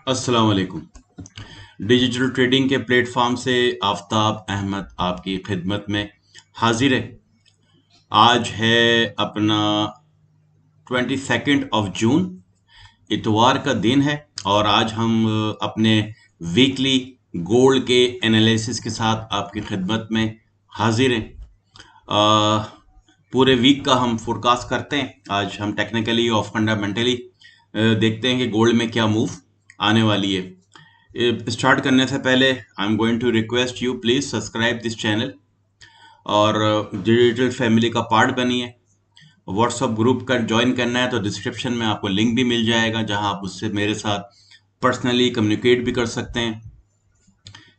अस्सलाम वालेकुम। Digital trading के प्लेटफॉर्म से आफ्ताब अहमद आपकी खिदमत में हाजिर है। आज है अपना 22 जून, इतवार का दिन है और आज हम अपने वीकली गोल्ड के एनालिसिस के साथ आपकी खिदमत में हाजिर हैं। अ, पूरे वीक का हम फोरकास्ट करते हैं। आज हम टेक्निकली और फंडामेंटली देखते हैं कि गोल्ड में क्या मूव आने वाली है। स्टार्ट करने से पहले I am going to request you please subscribe this channel और डिजिटल फैमिली का पार्ट बनिए। व्हाट्सएप ग्रुप का ज्वाइन करना है तो डिस्क्रिप्शन में आपको लिंक भी मिल जाएगा जहां आप उससे मेरे साथ पर्सनली कम्युनिकेट भी कर सकते हैं।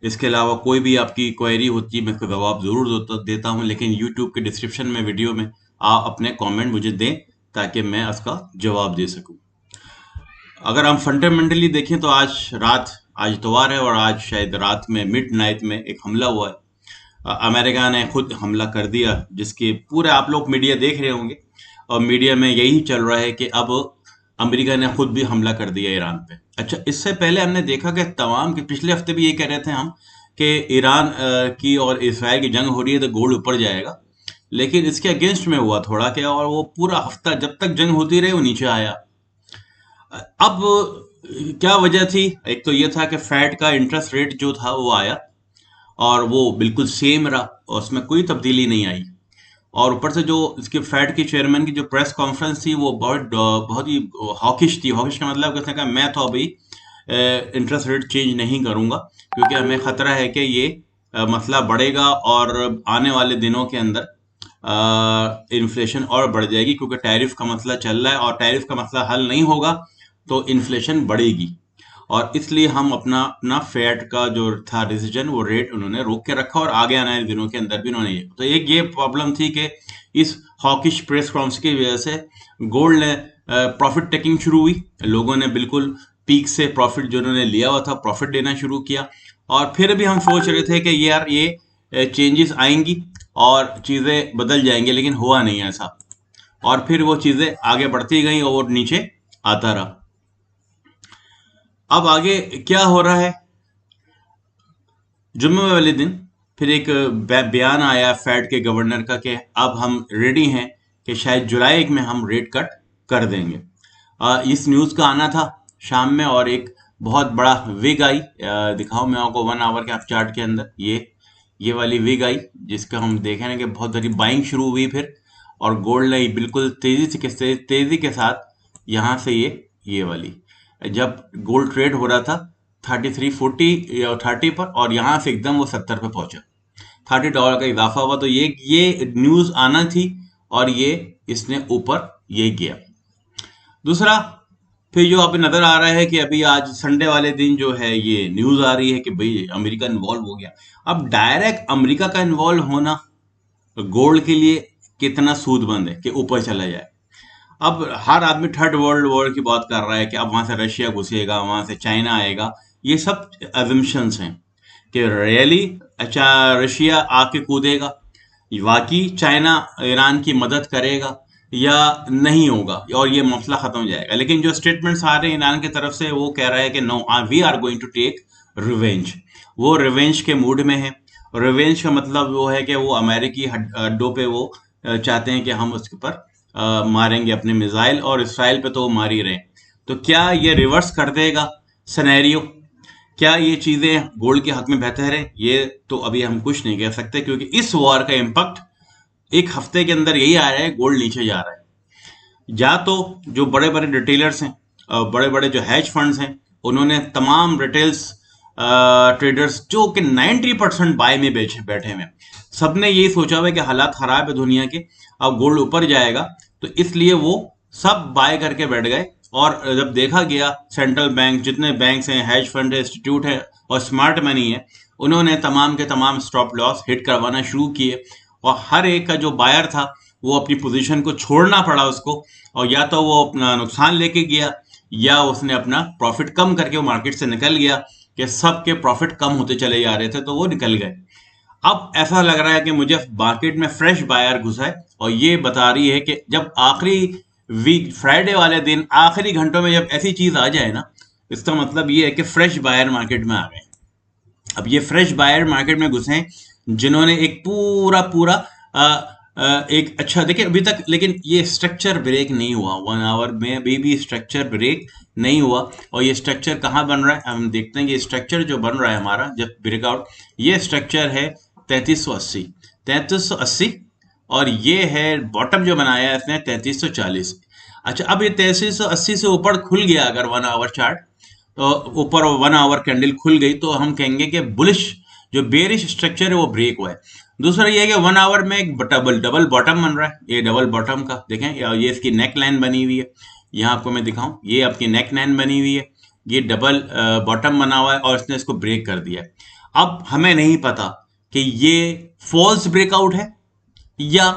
इसके अलावा कोई भी आपकी क्वेरी होती है मैं उसका जवाब ज़रूर देता हूँ, लेकिन यूट्यूब के डिस्क्रिप्शन में वीडियो में आप अपने कमेंट मुझे दें ताकि मैं उसका जवाब दे सकूं। अगर हम फंडामेंटली देखें तो आज इतवार है और आज शायद रात में मिड नाइट में एक हमला हुआ है। अमेरिका ने खुद हमला कर दिया, जिसके पूरे आप लोग मीडिया देख रहे होंगे और मीडिया में यही चल रहा है कि अब अमेरिका ने खुद भी हमला कर दिया ईरान पे। अच्छा, इससे पहले हमने देखा कि तमाम के पिछले हफ्ते भी ये कह रहे थे हम कि ईरान की और इसराइल की जंग हो रही है तो गोल्ड ऊपर जाएगा, लेकिन इसके अगेंस्ट में हुआ थोड़ा क्या, और वो पूरा हफ्ता जब तक जंग होती रही वो नीचे आया। अब क्या वजह थी? एक तो ये था कि फेड का इंटरेस्ट रेट जो था वो आया और वो बिल्कुल सेम रहा और उसमें कोई तब्दीली नहीं आई। और ऊपर से जो इसके फेड की चेयरमैन की जो प्रेस कॉन्फ्रेंस थी वो बहुत ही हॉकिश थी। हॉकिश का मतलब उसने कहा मैं तो अभी इंटरेस्ट रेट चेंज नहीं करूंगा क्योंकि हमें खतरा है कि ये मसला बढ़ेगा और आने वाले दिनों के अंदर इन्फ्लेशन और बढ़ जाएगी, क्योंकि टैरिफ का मसला चल रहा है और टैरिफ का मसला हल नहीं होगा तो इन्फ्लेशन बढ़ेगी। और इसलिए हम अपना अपना फैट का जो था डिसीजन वो रेट उन्होंने रोक के रखा और आगे आने वाले दिनों के अंदर भी उन्होंने तो एक ये प्रॉब्लम थी कि इस हॉकिश प्रेस कॉन्फ्रेंस की वजह से गोल्ड ने प्रॉफिट टेकिंग शुरू हुई। लोगों ने बिल्कुल पीक से प्रॉफिट जो उन्होंने लिया हुआ था प्रॉफिट लेना शुरू किया। और फिर भी हम सोच रहे थे कि यार ये चेंजेस आएंगी और चीजें बदल जाएंगी, लेकिन हुआ नहीं ऐसा। और फिर वो चीजें आगे बढ़ती गई और नीचे आता रहा। अब आगे क्या हो रहा है? जुम्मे वाले दिन फिर एक बयान आया फेड के गवर्नर का कि अब हम रेडी हैं कि शायद जुलाई में हम रेट कट कर देंगे। इस न्यूज़ का आना था शाम में और एक बहुत बड़ा विग आई। दिखाओ मैं आपको 1 आवर के आप चार्ट के अंदर ये वाली विग आई, जिसका हम देख रहे हैं कि बहुत सारी बाइंग शुरू हुई फिर, और गोल्ड ने बिल्कुल तेजी के साथ यहाँ से ये वाली, जब गोल्ड ट्रेड हो रहा था 3340 या 30 पर और यहाँ से एकदम वो 70 पे पहुंचा, $30 का इजाफा हुआ। तो ये न्यूज आना थी और इसने ऊपर ये गया। दूसरा, फिर जो आप नजर आ रहा है कि अभी आज संडे वाले दिन जो है ये न्यूज आ रही है कि भाई अमेरिका इन्वॉल्व हो गया। अब डायरेक्ट अमेरिका का इन्वॉल्व होना गोल्ड के लिए कितना सूदबंद है कि ऊपर चला जाए। अब हर आदमी थर्ड वर्ल्ड वॉर की बात कर रहा है कि अब वहां से रशिया घुसेगा, वहां से चाइना आएगा। ये सब अजम्पशंस हैं कि रियली अच्छा रशिया आके कूदेगा, वाकई चाइना ईरान की मदद करेगा या नहीं होगा और ये मसला खत्म हो जाएगा। लेकिन जो स्टेटमेंट्स आ रहे हैं ईरान की तरफ से वो कह रहा है कि no, we are going to take revenge. वो रिवेंज के मूड में है। रिवेंज का मतलब वो है कि वो अमेरिकी अड्डों पे वो चाहते हैं कि हम उसके ऊपर मारेंगे अपने मिसाइल, और इसराइल पे तो वो मार ही रहे हैं। तो क्या ये रिवर्स कर देगा सिनेरियो? क्या ये चीजें गोल्ड के हक में बेहतर है? ये तो अभी हम कुछ नहीं कह सकते, क्योंकि इस वॉर का इम्पैक्ट एक हफ्ते के अंदर यही आ रहा है, गोल्ड नीचे जा रहा है। या तो जो बड़े बड़े रिटेलर्स हैं, बड़े बड़े जो हैज फंड्स हैं, उन्होंने तमाम रिटेल्स ट्रेडर्स जो कि 90% बाय में बैठे हुए हैं, सबने यही सोचा हुआ है कि हालात खराब है दुनिया के, अब गोल्ड ऊपर जाएगा, तो इसलिए वो सब बाय करके बैठ गए। और जब देखा गया सेंट्रल बैंक, जितने बैंक्स हैं, हैज फंड है, इंस्टीट्यूट है और स्मार्ट मनी है, उन्होंने तमाम के तमाम स्टॉप लॉस हिट करवाना शुरू किए और हर एक का जो बायर था वो अपनी पोजीशन को छोड़ना पड़ा उसको, और या तो वो अपना नुकसान लेके गया या उसने अपना प्रॉफिट कम करके वो मार्केट से निकल गया, कि सबके प्रॉफिट कम होते चले जा रहे थे तो वो निकल गए। अब ऐसा लग रहा है कि मुझे मार्केट में फ्रेश बायर घुसा है और ये बता रही है कि जब आखिरी वीक फ्राइडे वाले दिन आखिरी घंटों में जब ऐसी चीज आ जाए ना इसका मतलब ये है कि फ्रेश बायर मार्केट में आ गए। अब ये फ्रेश बायर मार्केट में घुसे हैं जिन्होंने एक पूरा पूरा एक अच्छा देखिए अभी तक, लेकिन ये स्ट्रक्चर ब्रेक नहीं हुआ 1 आवर में, अभी भी स्ट्रक्चर ब्रेक नहीं हुआ। और ये स्ट्रक्चर कहाँ बन रहा है, हम देखते हैं कि स्ट्रक्चर जो बन रहा है हमारा जब ब्रेकआउट, ये स्ट्रक्चर है 3380 और ये है बॉटम जो बनाया है इसने 3340। अच्छा, अब ये 3380 से ऊपर खुल गया अगर 1 आवर चार्ट, तो ऊपर 1 आवर कैंडल खुल गई तो हम कहेंगे कि बुलिश जो बेरिश स्ट्रक्चर है वो ब्रेक हुआ है। दूसरा ये है कि 1 आवर में एक डबल बॉटम बन रहा है। ये डबल बॉटम का देखें, ये इसकी नेक लाइन बनी हुई है, यहाँ आपको मैं दिखाऊं, ये आपकी नेक लाइन बनी हुई है, ये डबल बॉटम बना हुआ है और इसने इसको ब्रेक कर दिया है। अब हमें नहीं पता कि ये फॉल्स ब्रेकआउट है या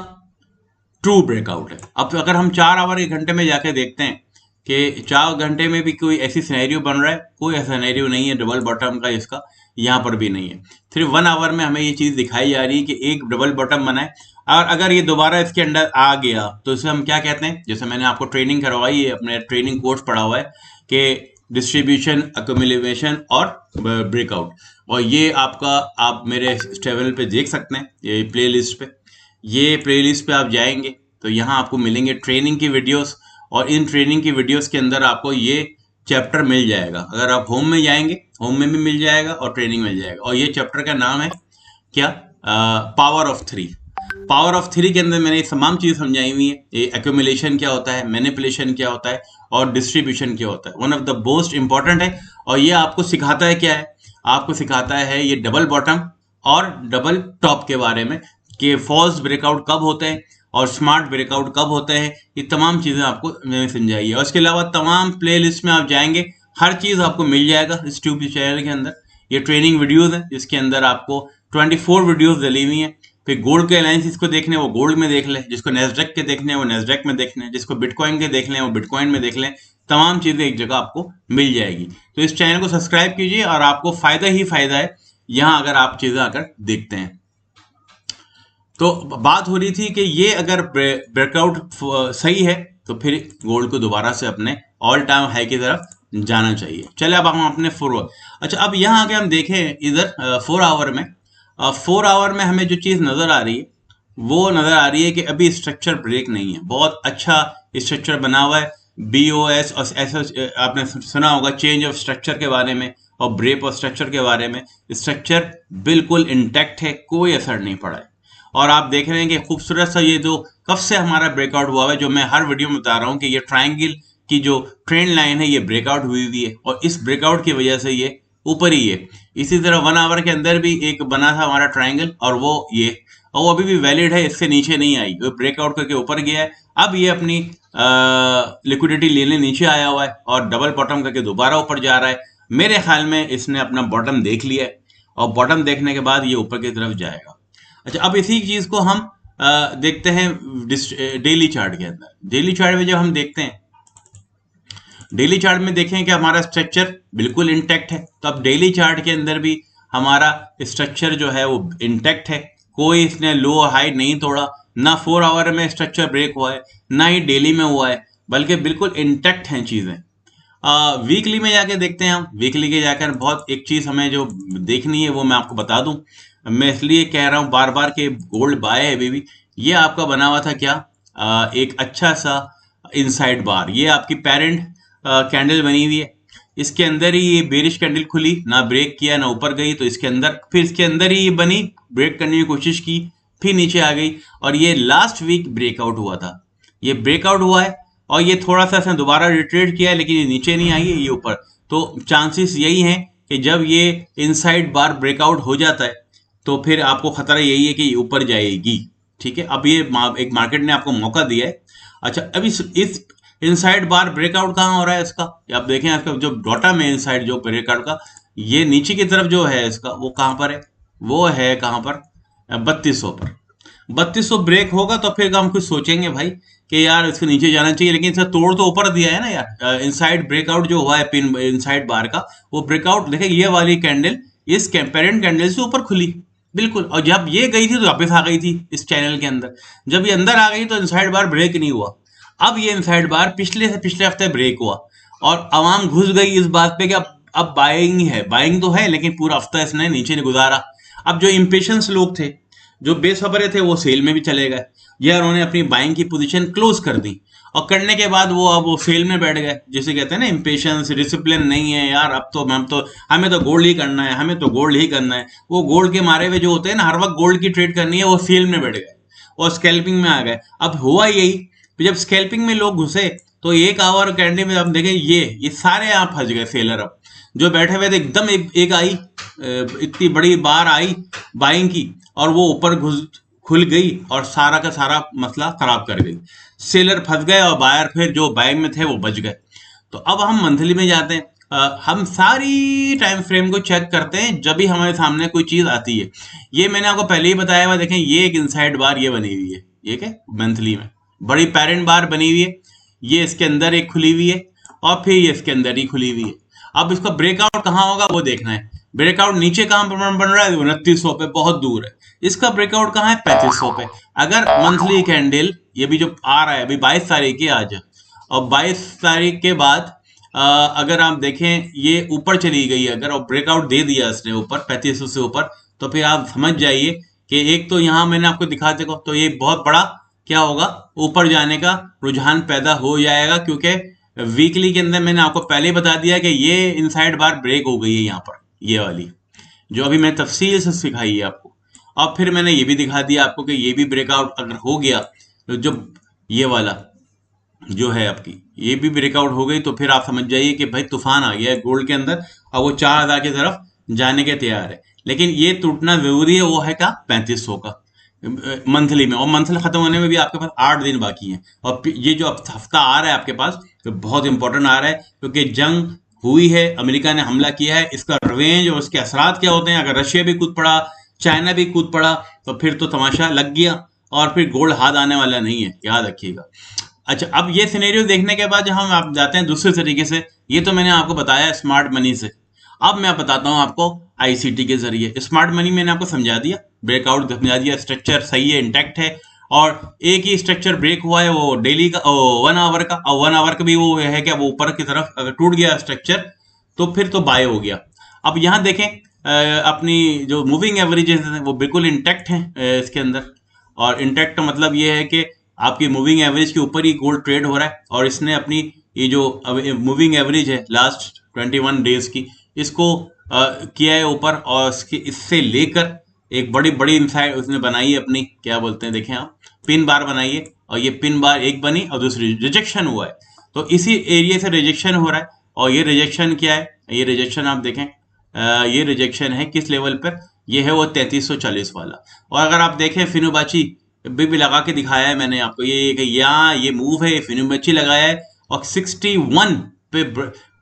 ट्रू ब्रेकआउट है। अब अगर हम 4 आवर के घंटे में जाके देखते हैं कि 4 घंटे में भी कोई ऐसी सिनेरियो बन रहा है, कोई ऐसा सिनेरियो नहीं है डबल बॉटम का, इसका यहाँ पर भी नहीं है। सिर्फ 1 आवर में हमें ये चीज दिखाई जा रही है कि एक डबल बॉटम बना है, और अगर ये दोबारा इसके अंदर आ गया तो इसे हम क्या कहते हैं, जैसे मैंने आपको ट्रेनिंग करवाई है, अपने ट्रेनिंग कोर्स पढ़ा हुआ है कि डिस्ट्रीब्यूशन, अक्यूमुलेशन और ब्रेकआउट। और ये आपका आप मेरे चैनल पे देख सकते हैं, ये प्लेलिस्ट पे, ये प्लेलिस्ट पे आप जाएंगे तो यहाँ आपको मिलेंगे ट्रेनिंग की वीडियोस, और इन ट्रेनिंग की वीडियोस के अंदर आपको ये चैप्टर मिल जाएगा। अगर आप होम में जाएंगे, होम में भी मिल जाएगा और ट्रेनिंग मिल जाएगा। और ये चैप्टर का नाम है क्या, पावर ऑफ 3। पावर ऑफ 3 के अंदर मैंने तमाम चीज़ समझाई हुई है। ये एक्यूमुलेशन क्या होता है, मैनिपुलेशन क्या होता है और डिस्ट्रीब्यूशन क्या होता है, one of the most important है। और ये आपको सिखाता है क्या है, आपको सिखाता है ये डबल बॉटम और डबल टॉप के बारे में, कि फॉल्स ब्रेकआउट कब होते हैं और स्मार्ट ब्रेकआउट कब होते हैं। ये तमाम चीज़ें आपको मैंने समझाई है। और इसके अलावा तमाम प्ले लिस्ट में आप जाएंगे, हर चीज़ आपको मिल जाएगा इस ट्यूब चैनल के अंदर। ये ट्रेनिंग वीडियोज़ हैं जिसके अंदर आपको 24 वीडियोज़ डली हुई हैं। फिर गोल्ड के एनालिसिस को देखने वो गोल्ड में देख लें, जिसको नेस्डेक के देखने हैं वो नेस्डेक में देख लें, जिसको बिटकॉइन के देख लें वो बिटकॉइन में देख लें। तमाम चीज़ें एक जगह आपको मिल जाएगी। तो इस चैनल को सब्सक्राइब कीजिए और आपको फ़ायदा ही फ़ायदा है यहाँ अगर आप चीज़ें अगर देखते हैं। तो बात हो रही थी कि ये अगर ब्रेकआउट सही है तो फिर गोल्ड को दोबारा से अपने ऑल टाइम हाई की तरफ जाना चाहिए। चले अब हम अपने 4 अच्छा, अब यहाँ आके हम देखें इधर 4 आवर में, 4 आवर में हमें जो चीज़ नज़र आ रही है वो नज़र आ रही है कि अभी स्ट्रक्चर ब्रेक नहीं है, बहुत अच्छा स्ट्रक्चर बना हुआ है। BOS और आपने सुना होगा चेंज ऑफ स्ट्रक्चर के बारे में और ब्रेक ऑफ स्ट्रक्चर के बारे में। स्ट्रक्चर बिल्कुल इंटैक्ट है, कोई असर नहीं पड़ा है। और आप देख रहे हैं कि खूबसूरत सा ये जो कब से हमारा ब्रेकआउट हुआ है, जो मैं हर वीडियो में बता रहा हूँ कि ये ट्रायंगल की जो ट्रेंड लाइन है ये ब्रेकआउट हुई हुई है और इस ब्रेकआउट की वजह से ये ऊपर ही है। इसी तरह 1 आवर के अंदर भी एक बना था हमारा ट्रायंगल और वो ये, और वो अभी भी वैलिड है, इससे नीचे नहीं आई, वो ब्रेकआउट करके ऊपर गया है। अब ये अपनी लिक्विडिटी लेने नीचे आया हुआ है और डबल बॉटम करके दोबारा ऊपर जा रहा है। मेरे ख्याल में इसने अपना बॉटम देख लिया है और बॉटम देखने के बाद ये ऊपर की तरफ जाएगा। अच्छा, अब इसी चीज को हम देखते हैं डेली चार्ट के अंदर। डेली चार्ट में जब हम देखते हैं, डेली चार्ट में देखें कि हमारा स्ट्रक्चर बिल्कुल इंटैक्ट है, तो अब डेली चार्ट के अंदर भी हमारा स्ट्रक्चर जो है वो इंटैक्ट है, कोई इसने लो हाई नहीं तोड़ा, ना 4 आवर में स्ट्रक्चर ब्रेक हुआ है ना ही डेली में हुआ है, बल्कि बिल्कुल इंटैक्ट हैं चीजें। वीकली में जाके देखते हैं हम, वीकली के जाकर बहुत एक चीज हमें जो देखनी है वो मैं आपको बता दूं। मैं इसलिए कह रहा हूँ बार बार कि गोल्ड बाय है बेबी। ये आपका बना हुआ था क्या, एक अच्छा सा इनसाइड बार, ये आपकी पेरेंट कैंडल बनी हुई है, इसके अंदर ही ये बेरिश कैंडल खुली, ना ब्रेक किया ना ऊपर गई, तो इसके अंदर फिर इसके अंदर ही ये बनी, ब्रेक करने की कोशिश की, फिर नीचे आ गई और ये लास्ट वीक ब्रेकआउट हुआ था। ये ब्रेकआउट हुआ है और ये थोड़ा सा इसने दोबारा रिट्रेट किया है, लेकिन ये नीचे नहीं आई है, ये ऊपर। तो चांसेस यही हैं कि जब ये इनसाइड बार ब्रेकआउट हो जाता है तो फिर आपको खतरा यही है कि ये ऊपर जाएगी। ठीक है, अब ये एक मार्केट ने आपको मौका दिया है। अच्छा, अब इस इनसाइड बार ब्रेकआउट कहाँ हो रहा है इसका, आप देखें इसका जो बॉटम है इनसाइड जो ब्रेकआउट का, ये नीचे की तरफ जो है इसका वो कहाँ पर है, वो है कहाँ पर 3200 पर। 3200 ब्रेक होगा तो फिर हम कुछ सोचेंगे भाई कि यार इसके नीचे जाना चाहिए, लेकिन इसका तोड़ तो ऊपर दिया है ना यार। इनसाइड ब्रेकआउट जो हुआ है पिन इनसाइड बार का, वो ब्रेकआउट देखें ये वाली कैंडल इस पेरेंट कैंडल से ऊपर खुली बिल्कुल, और जब ये गई थी तो वापस आ गई थी इस चैनल के अंदर। जब ये अंदर आ गई तो इनसाइड बार ब्रेक नहीं हुआ। अब ये इनसाइड बार पिछले से पिछले हफ्ते ब्रेक हुआ और आवाम घुस गई इस बात पे कि अब बाइंग है, बाइंग तो है लेकिन पूरा हफ्ता इसने नीचे नहीं गुजारा। अब जो इम्पेशंस लोग थे, जो बेसब्रे थे, वो सेल में भी चले गए, या उन्होंने अपनी बाइंग की पोजीशन क्लोज कर दी, और करने के बाद वो अब वो सेल में बैठ गए। जैसे कहते हैं ना, इम्पेशंस, डिसिप्लिन नहीं है यार, अब तो हमें तो गोल्ड ही करना है, हमें तो गोल्ड ही करना है। वो गोल्ड के मारे हुए जो होते हैं ना, हर वक्त गोल्ड की ट्रेड करनी है, वो सेल में बैठ गए और स्कैल्पिंग में आ गए। अब हुआ यही, जब स्कैल्पिंग में लोग घुसे तो एक आवर कैंडी में अब देखें ये सारे यहाँ फंस गए सेलर। अब जो बैठे हुए थे एकदम एक आई इतनी बड़ी बार आई बाइंग की, और वो ऊपर घुस खुल गई और सारा का सारा मसला खराब कर गई। सेलर फंस गए और बायर फिर जो बाइंग में थे वो बच गए। तो अब हम मंथली में जाते हैं, हम सारी टाइम फ्रेम को चेक करते हैं जब भी हमारे सामने कोई चीज आती है। ये मैंने आपको पहले ही बताया हुआ, देखें ये एक इनसाइड बार ये बनी हुई है, ये क्या मंथली में बड़ी पैरेंट बार बनी हुई है, ये इसके अंदर एक खुली हुई है और फिर ये इसके अंदर ही खुली हुई है। अब इसका ब्रेकआउट कहाँ होगा वो देखना है। ब्रेकआउट नीचे कहाँ पर बन रहा है, 2900 पे, बहुत दूर है। इसका ब्रेकआउट कहाँ है, 3500 पे। अगर मंथली कैंडल ये भी जो आ रहा है अभी 22 तारीख की आज, और 22 तारीख के बाद अगर आप देखें ये ऊपर चली गई अगर, और ब्रेकआउट दे दिया इसने ऊपर 3500 से ऊपर, तो फिर आप समझ जाइए कि एक तो यहाँ मैंने आपको दिखा देखो तो ये बहुत बड़ा क्या होगा, ऊपर जाने का रुझान पैदा हो जाएगा। क्योंकि वीकली के अंदर मैंने आपको पहले ही बता दिया कि ये इनसाइड बार ब्रेक हो गई है यहाँ पर, ये वाली जो अभी मैं तफसील से सिखाई है आपको। अब फिर मैंने ये भी दिखा दिया आपको कि ये भी ब्रेकआउट अगर हो गया तो जो ये वाला जो है आपकी ये भी ब्रेकआउट हो गई, तो फिर आप समझ जाइए कि भाई तूफान आ गया है गोल्ड के अंदर, और वो 4000 की तरफ जाने के तैयार है। लेकिन ये टूटना जरूरी है, वो है क्या, 3500 का मंथली में, और मंथली खत्म होने में भी आपके पास 8 दिन बाकी हैं। और ये जो अब हफ्ता आ रहा है आपके पास तो बहुत इंपॉर्टेंट आ रहा है, क्योंकि जंग हुई है, अमेरिका ने हमला किया है, इसका रिवेंज और उसके असरात क्या होते हैं। अगर रशिया भी कूद पड़ा, चाइना भी कूद पड़ा, तो फिर तो तमाशा लग गया, और फिर गोल्ड हाथ आने वाला नहीं है, याद रखिएगा। अच्छा, अब ये सिनेरियो देखने के बाद जब हम आप जाते हैं दूसरे तरीके से, ये तो मैंने आपको बताया स्मार्ट मनी से। अब मैं बताता हूँ आपको आईसीटी के जरिए। स्मार्ट मनी मैंने आपको समझा दिया, ब्रेकआउट समझा दिया, स्ट्रक्चर सही है, इंटैक्ट है, और एक ही स्ट्रक्चर ब्रेक हुआ है वो डेली का, 1 आवर का, और 1 आवर का भी वो है कि वो ऊपर की तरफ अगर टूट गया स्ट्रक्चर तो फिर तो बाय हो गया। अब यहाँ देखें अपनी जो मूविंग एवरेजेस हैं वो बिल्कुल इंटैक्ट हैं इसके अंदर, और इंटैक्ट का मतलब ये है कि आपकी मूविंग एवरेज के ऊपर ही गोल्ड ट्रेड हो रहा है, और इसने अपनी ये जो मूविंग एवरेज है लास्ट 21 डेज की, इसको किया है ऊपर, और इससे लेकर एक बड़ी बड़ी इनसाइड उसने बनाई है अपनी, क्या बोलते हैं देखें आप, पिन बार बनाई है, और ये पिन बार एक बनी और दूसरी रिजेक्शन हुआ है। तो इसी एरिया से रिजेक्शन हो रहा है, और ये रिजेक्शन क्या है, ये रिजेक्शन आप देखें, ये रिजेक्शन है किस लेवल पर, ये है वो 3340 वाला। और अगर आप देखें फिनोबाची भी लगा के दिखाया है मैंने आपको, ये यहाँ ये मूव है, फिनोबाची लगाया है, और 61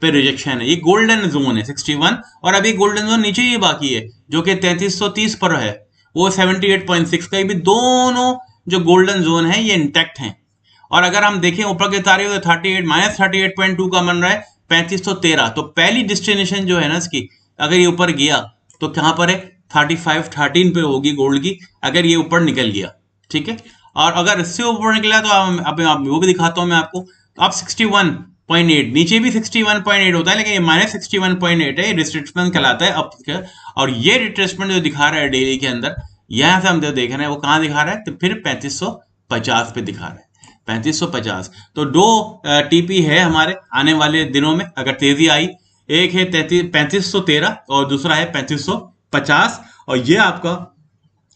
पे रिजेक्शन है। ये गोल्डन जोन है 61, और अभी गोल्डन जोन नीचे ही बाकी है जो कि 3330 पर है, वो 78.6 का। ये भी दोनों जो गोल्डन जोन है ये इंटैक्ट हैं। और अगर हम देखें ऊपर की तारीख तो 38 -38.2 का बन रहा है 3513। तो पहली डेस्टिनेशन जो है ना इसकी, अगर ये ऊपर गया तो कहां पर है, 3513 पे होगी गोल्ड की, अगर ये ऊपर निकल गया, ठीक है। और अगर इससे ऊपर निकला तो अब वो भी दिखाता हूं मैं आपको। तो अब 61.8, नीचे भी 61.8 होता है, लेकिन ये -61.8 है, ये रिट्रेसमेंट कहलाता है अब। और ये रिट्रेसमेंट जो दिखा रहा है डेली के अंदर, यहां से हम जो देख रहे हैं वो कहां दिखा रहा है, तो फिर 3550 पे दिखा रहा है, 3550। तो दो टीपी है हमारे आने वाले दिनों में अगर तेजी आई, एक है 3513 और दूसरा है 3550, और ये आपका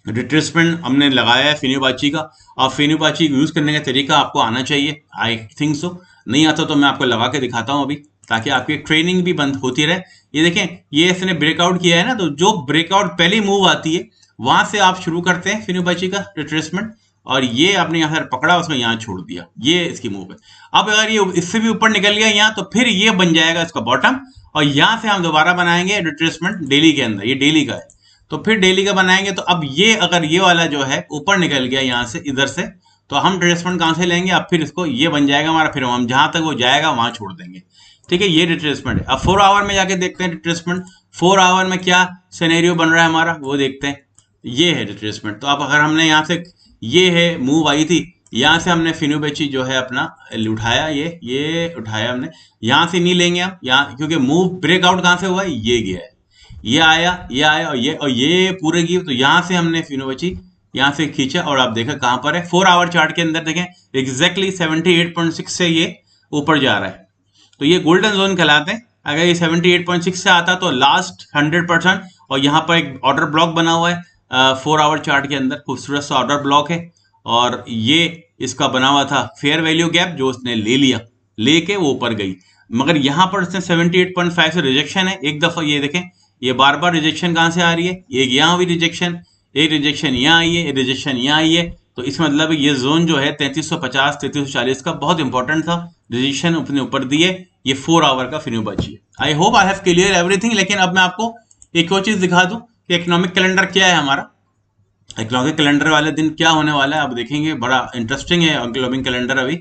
रिट्रेसमेंट हमने लगाया है फिनिबाची का। और फिनिबाची यूज करने का तरीका आपको आना चाहिए, आई थिंक सो। नहीं आता तो मैं आपको लगा के दिखाता हूं अभी, ताकि आपकी ट्रेनिंग भी बंद होती रहे। ये देखें, ये इसने ब्रेकआउट किया है ना, तो जो ब्रेकआउट पहली मूव आती है वहां से आप शुरू करते हैं फिनिबाची का रिट्रेसमेंट, और ये आपने यहाँ से पकड़ा, उसको यहाँ छोड़ दिया, ये इसकी मूव है। अब अगर ये इससे भी ऊपर निकल गया यहाँ, तो फिर ये बन जाएगा इसका बॉटम, और यहाँ से हम दोबारा बनाएंगे रिट्रेसमेंट डेली के अंदर, ये डेली का है, तो फिर डेली का बनाएंगे। तो अब ये अगर ये वाला जो है ऊपर निकल गया यहाँ से, इधर से, तो हम रिट्रेसमेंट कहाँ से लेंगे, अब फिर इसको ये बन जाएगा हमारा, फिर हम जहां तक वो जाएगा वहां छोड़ देंगे, ठीक है। ये रिट्रेसमेंट है। अब 4 आवर में जाके देखते हैं रिट्रेसमेंट, 4 आवर में क्या सिनेरियो बन रहा है हमारा, वो देखते हैं। ये है रिट्रेसमेंट। तो अब अगर हमने यहाँ से, ये है मूव आई थी यहाँ से हमने फिनोबेची जो है अपना उठाया, ये उठाया हमने। यहाँ से नहीं लेंगे हम, यहाँ क्योंकि मूव ब्रेकआउट कहाँ से हुआ है, ये गया है, ये आया, ये आया, और ये पूरे गिव। तो यहाँ से हमने फिनोबेची यहाँ से खींचा और आप देखें कहाँ पर है, 4 आवर चार्ट के अंदर देखें एग्जैक्टली 78.6 से ये ऊपर जा रहा है। तो ये गोल्डन जोन कहलाते हैं। अगर ये 78.6 से आता तो लास्ट 100%, और यहाँ पर एक ऑर्डर ब्लॉक बना हुआ है 4 आवर चार्ट के अंदर, खूबसूरत सा ऑर्डर ब्लॉक है। और ये इसका बना हुआ था फेयर वैल्यू गैप, जो उसने ले लिया, लेके वो ऊपर गई। मगर यहाँ पर उसने 78.5 से रिजेक्शन है एक दफा, ये देखें, ये बार बार रिजेक्शन कहाँ से आ रही है, एक यहाँ भी रिजेक्शन, एक रिजेक्शन यहाँ आई है, एक रिजेक्शन यहाँ आई है। तो इस मतलब ये जोन जो है 3350 3340 का बहुत इंपॉर्टेंट था, रिजेक्शन अपने ऊपर दिए। ये 4 आवर का फिनोबेची है। I hope I have clear everything. लेकिन अब मैं आपको एक और चीज दिखा दूं कि इकोनॉमिक कैलेंडर क्या है हमारा। इकोनॉमिक कैलेंडर वाले दिन क्या होने वाला है आप देखेंगे, बड़ा इंटरेस्टिंग है इकोनॉमिक कैलेंडर। अभी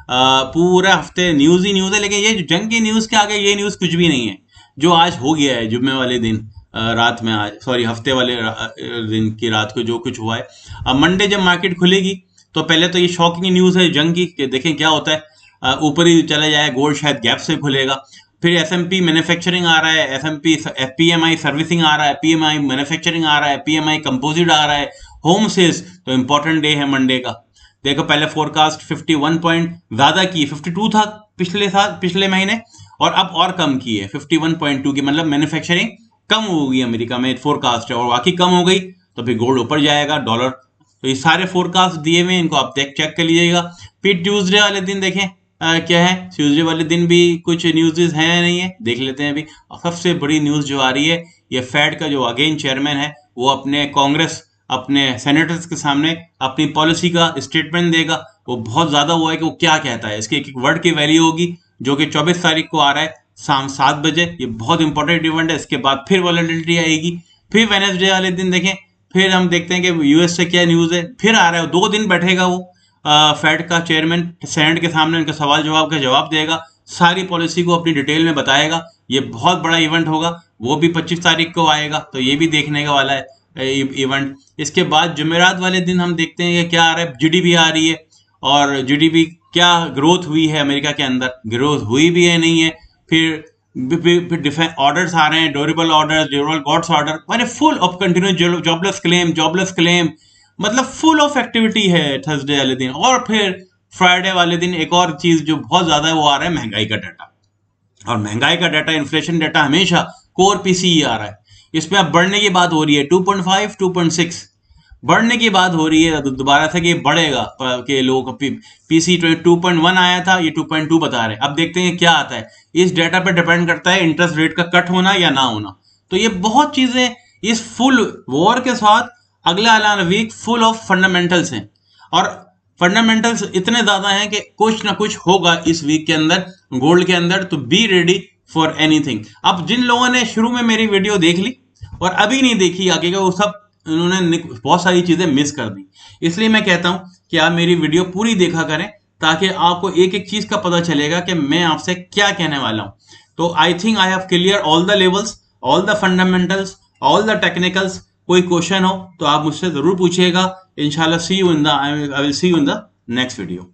पूरा हफ्ते न्यूज ही न्यूज है, लेकिन ये जंग की न्यूज के आगे ये न्यूज कुछ भी नहीं है जो आज हो गया है जुम्मे वाले दिन रात में, आज सॉरी हफ्ते वाले दिन की रात को जो कुछ हुआ है। अब मंडे जब मार्केट खुलेगी तो पहले तो ये शॉकिंग न्यूज है जंग की, कि देखें क्या होता है, ऊपर ही चला जाए, गोल्ड शायद गैप से खुलेगा। फिर एसएमपी मैन्युफैक्चरिंग आ रहा है, एसएमपी पीएमआई सर्विसिंग आ रहा है, पीएमआई मैन्युफैक्चरिंग आ रहा है, पीएमआई कंपोजिट आ रहा है, होम सेल्स। तो इंपॉर्टेंट डे है मंडे का। देखो पहले फोरकास्ट 51 पॉइंट ज्यादा की, 52 था पिछले साल, पिछले महीने, और अब और कम की है 51.2 की। मतलब मैन्युफैक्चरिंग कम होगी अमेरिका में, फोरकास्ट है, और बाकी कम हो गई तो फिर गोल्ड ऊपर जाएगा, डॉलर। तो ये सारे फोरकास्ट दिए हुए हैं, इनको आप चेक कर लीजिएगा। फिर ट्यूसडे वाले दिन देखें क्या है, ट्यूसडे वाले दिन भी कुछ न्यूज़ है या नहीं है, देख लेते हैं अभी। और सबसे बड़ी न्यूज़ जो आ रही है, ये फेड का जो अगेन चेयरमैन है, वो अपने कांग्रेस, अपने सेनेटर्स के सामने अपनी पॉलिसी का स्टेटमेंट देगा। वो बहुत ज्यादा वो है कि वो क्या कहता है, इसके एक एक वर्ड की वैल्यू होगी, जो कि 24 तारीख को आ रहा है शाम 7 बजे। ये बहुत इंपॉर्टेंट इवेंट है। इसके बाद फिर वॉलेटिलिटी आएगी। फिर वेनेसडे वाले दिन देखें, फिर हम देखते हैं कि यूएस से क्या न्यूज है। फिर आ रहा है, 2 दिन बैठेगा वो फेड का चेयरमैन सेनेट के सामने, उनके सवाल जवाब का जवाब देगा, सारी पॉलिसी को अपनी डिटेल में बताएगा। ये बहुत बड़ा इवेंट होगा, वो भी 25 तारीख को आएगा, तो ये भी देखने का वाला है इवेंट। इसके बाद जुमेरात वाले दिन हम देखते हैं कि क्या आ रहा है, जीडीपी आ रही है, और जीडीपी क्या ग्रोथ हुई है अमेरिका के अंदर, ग्रोथ हुई भी है नहीं है। फिर डिफेंस ऑर्डर्स आ रहे हैं, durable order, durable goods order, माने full of continuous jobless claim, मतलब फुल ऑफ एक्टिविटी है थर्सडे वाले दिन। और फिर फ्राइडे वाले दिन एक और चीज जो बहुत ज्यादा है, वो आ रहा है महंगाई का डाटा। और महंगाई का डाटा, इन्फ्लेशन डाटा हमेशा कोर पीसीई आ रहा है। इसमें अब बढ़ने की बात हो रही है, 2.5 2.6 बढ़ने की बात हो रही है दोबारा से, कि बढ़ेगा, कि लोग पीसी 2.1 आया था, ये 2.2 बता रहे हैं। अब देखते हैं क्या आता है। इस डाटा पर डिपेंड करता है इंटरेस्ट रेट का कट होना या ना होना। तो ये बहुत चीजें इस फुल वॉर के साथ अगला वीक फुल ऑफ फंडामेंटल्स हैं, और फंडामेंटल्स इतने ज्यादा हैं कि कुछ ना कुछ होगा इस वीक के अंदर गोल्ड के अंदर। तो बी रेडी फॉर एनीथिंग। अब जिन लोगों ने शुरू में मेरी वीडियो देख ली और अभी नहीं देखी आगे का, वो सब उन्होंने बहुत सारी चीजें मिस कर दी। इसलिए मैं कहता हूं कि आप मेरी वीडियो पूरी देखा करें, ताकि आपको एक एक चीज का पता चलेगा कि मैं आपसे क्या कहने वाला हूं। तो I think I have clear all the levels, all the fundamentals, all the technicals. कोई क्वेश्चन हो तो आप मुझसे जरूर पूछिएगा। इंशाल्लाह see you in the I will see you in the next video.